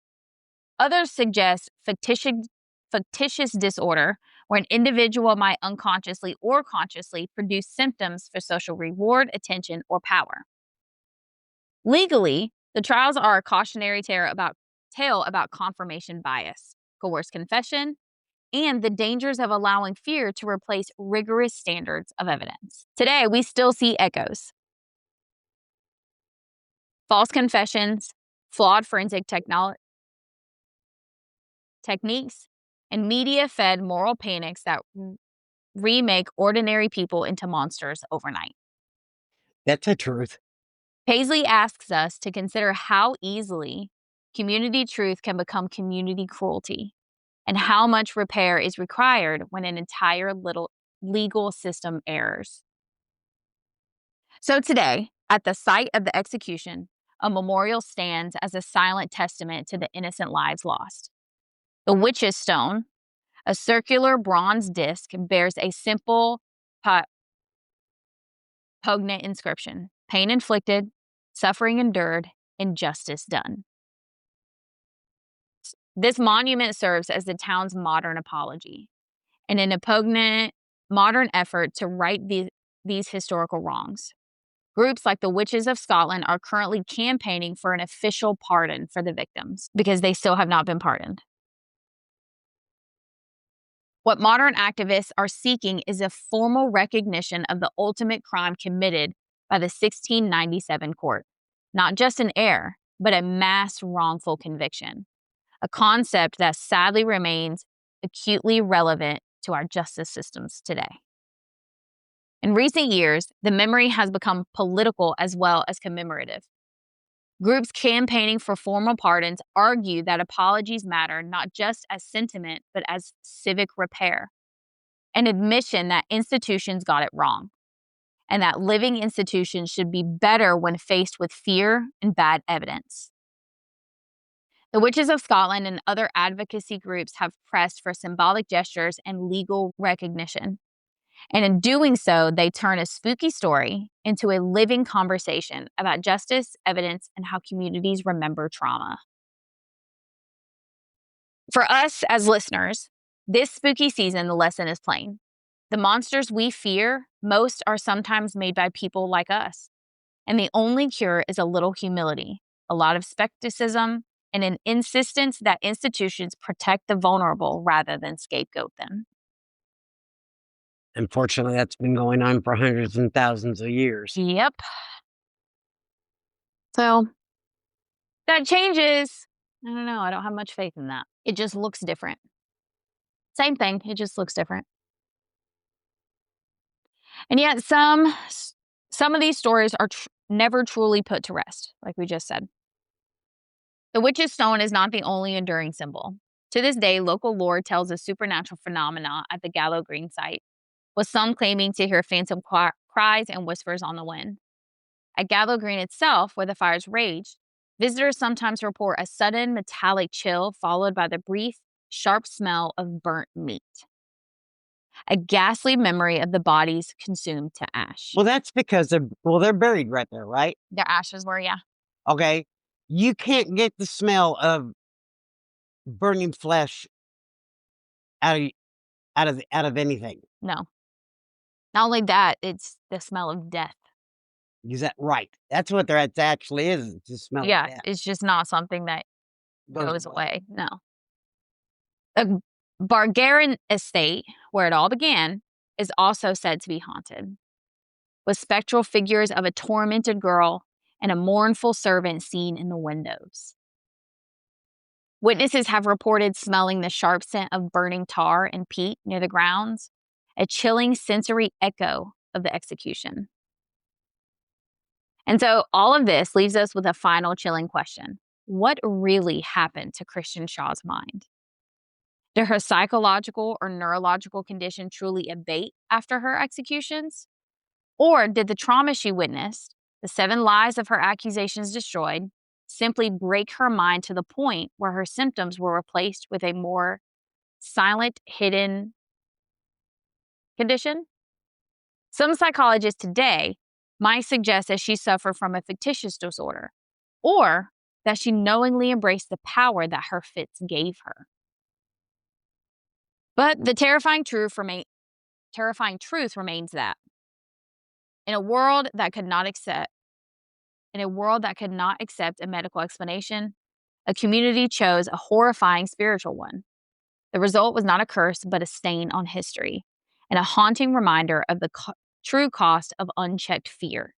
Others suggest fictitious disorder, where an individual might unconsciously or consciously produce symptoms for social reward, attention, or power. Legally, the trials are a cautionary tale about confirmation bias, coerced confession, and the dangers of allowing fear to replace rigorous standards of evidence. Today, we still see echoes. False confessions, flawed forensic techniques, and media-fed moral panics that remake ordinary people into monsters overnight. That's the truth. Paisley asks us to consider how easily community truth can become community cruelty, and how much repair is required when an entire legal system errs. So today, at the site of the execution, a memorial stands as a silent testament to the innocent lives lost. The Witch's Stone, a circular bronze disc, bears a simple, poignant inscription: pain inflicted, suffering endured, injustice done. This monument serves as the town's modern apology and an poignant modern effort to right these historical wrongs. Groups like the Witches of Scotland are currently campaigning for an official pardon for the victims because they still have not been pardoned. What modern activists are seeking is a formal recognition of the ultimate crime committed by the 1697 court. Not just an error, but a mass wrongful conviction, a concept that sadly remains acutely relevant to our justice systems today. In recent years, the memory has become political as well as commemorative. Groups campaigning for formal pardons argue that apologies matter not just as sentiment, but as civic repair, an admission that institutions got it wrong, and that living institutions should be better when faced with fear and bad evidence. The Witches of Scotland and other advocacy groups have pressed for symbolic gestures and legal recognition. And in doing so, they turn a spooky story into a living conversation about justice, evidence, and how communities remember trauma. For us as listeners, this spooky season, the lesson is plain. The monsters we fear most are sometimes made by people like us. And the only cure is a little humility, a lot of skepticism, and an insistence that institutions protect the vulnerable rather than scapegoat them. Unfortunately, that's been going on for hundreds and thousands of years. Yep. So that changes. I don't know. I don't have much faith in that. It just looks different. Same thing. It just looks different. And yet some of these stories are never truly put to rest, like we just said. The Witch's Stone is not the only enduring symbol. To this day, local lore tells of supernatural phenomena at the Gallow Green site, with some claiming to hear phantom cries and whispers on the wind. At Gallow Green itself, where the fires raged, visitors sometimes report a sudden metallic chill followed by the brief, sharp smell of burnt meat. A ghastly memory of the bodies consumed to ash. Well, that's because they're buried right there, right? Their ashes were, yeah. Okay. You can't get the smell of burning flesh out of anything. No. Not only that, it's the smell of death. Is that right? That's what it actually is. It's the smell of death. It's just not something that goes away. away. No. The Bargarin estate, where it all began, is also said to be haunted, with spectral figures of a tormented girl and a mournful servant seen in the windows. Witnesses have reported smelling the sharp scent of burning tar and peat near the grounds, a chilling sensory echo of the execution. And so all of this leaves us with a final chilling question. What really happened to Christian Shaw's mind? Did her psychological or neurological condition truly abate after her executions? Or did the trauma she witnessed, the 7 lives of her accusations destroyed, simply break her mind to the point where her symptoms were replaced with a more silent, hidden condition. Some psychologists today might suggest that she suffered from a fictitious disorder or that she knowingly embraced the power that her fits gave her. But the terrifying truth remains that in a world that could not accept a medical explanation, a community chose a horrifying spiritual one. The result was not a curse, but a stain on history and a haunting reminder of the true cost of unchecked fear.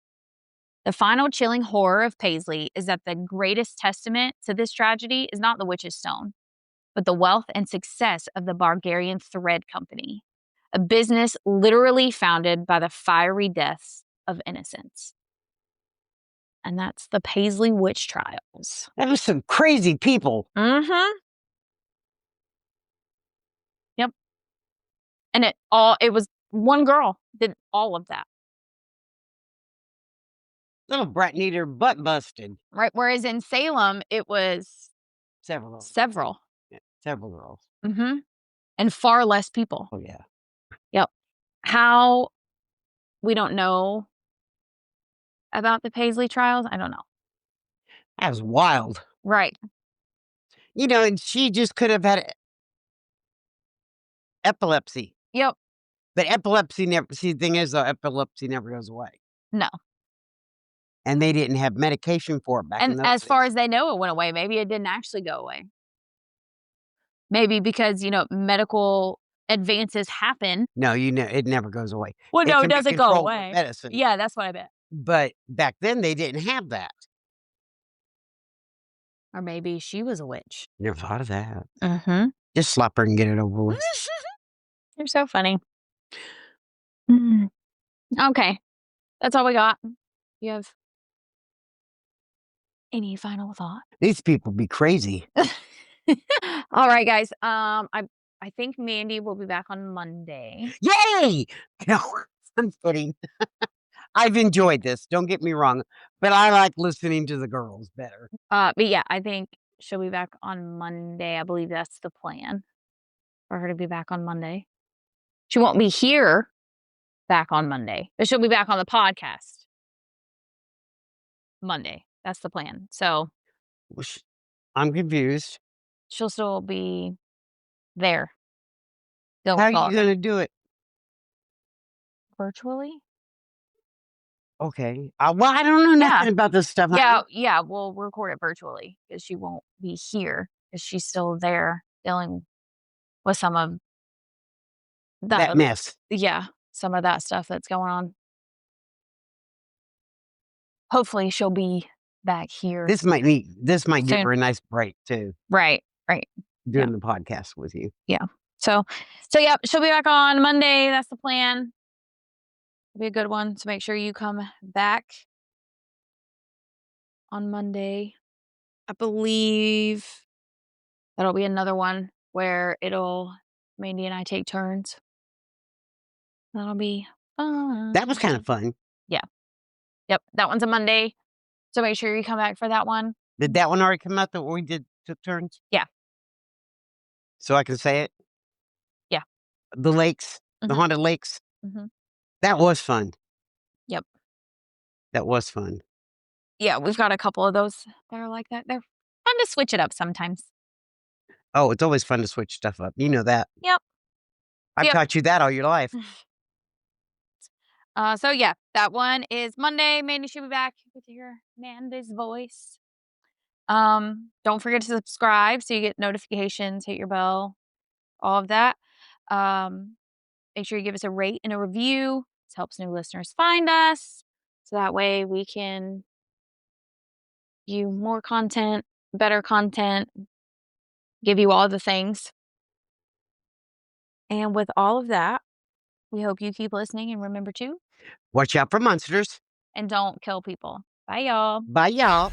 The final chilling horror of Paisley is that the greatest testament to this tragedy is not the witch's stone, but the wealth and success of the Bulgarian Thread Company, a business literally founded by the fiery deaths of innocents. And that's the Paisley witch trials. That was some crazy people. Mm-hmm. Yep. And it was one girl did all of that. Little brat needed her butt busted. Right. Whereas in Salem, it was Several. several. Yeah, several girls. Mm-hmm. And far less people. Oh, yeah. Yep. How we don't know about the Paisley trials, I don't know. That was wild. Right. And she just could have had epilepsy. Yep. But epilepsy never, see, the thing is, though, epilepsy never goes away. No. And they didn't have medication for it back in And those as days. far as they know, it went away. Maybe it didn't actually go away. Maybe because, medical advances happen. No, it never goes away. Well, no, it can be doesn't go controlled with away. medicine. Yeah, that's what I bet. But back then, they didn't have that. Or maybe she was a witch. Never thought of that. Mm-hmm. Just slap her and get it over with. You're so funny. Okay. That's all we got. You have any final thought? These people be crazy. All right, guys. I think Mandy will be back on Monday. Yay! No, I'm kidding. I've enjoyed this. Don't get me wrong, but I like listening to the girls better. But yeah, I think she'll be back on Monday. I believe that's the plan for her to be back on Monday. She won't be here back on Monday, but she'll be back on the podcast Monday. That's the plan. So I'm confused. she'll still be there. How are you going to do it? Virtually? Okay. Well, I don't know nothing about this stuff. Yeah, we'll record it virtually because she won't be here because she's still there dealing with some of that mess. Yeah, some of that stuff that's going on. Hopefully she'll be back here. This might give her a nice break too. Right. Doing the podcast with you. Yeah. So yeah, she'll be back on Monday. That's the plan. It'll be a good one. So make sure you come back on Monday. I believe that'll be another one where Mandy and I take turns. That'll be fun. That was kind of fun. Yeah. Yep. That one's a Monday. So make sure you come back for that one. Did that one already come out that we took turns? Yeah. So I can say it? Yeah. The lakes, the haunted lakes. Mm-hmm. That was fun. Yep. That was fun. Yeah, we've got a couple of those that are like that. They're fun to switch it up sometimes. Oh, it's always fun to switch stuff up. You know that. Yep. I've taught you that all your life. So yeah, that one is Monday. Mandy should be back with your Mandy's voice. Don't forget to subscribe so you get notifications, hit your bell, all of that. Make sure you give us a rate and a review. This helps new listeners find us. So that way we can give you more content, better content, give you all the things. And with all of that, we hope you keep listening and remember to watch out for monsters. And don't kill people. Bye, y'all. Bye, y'all.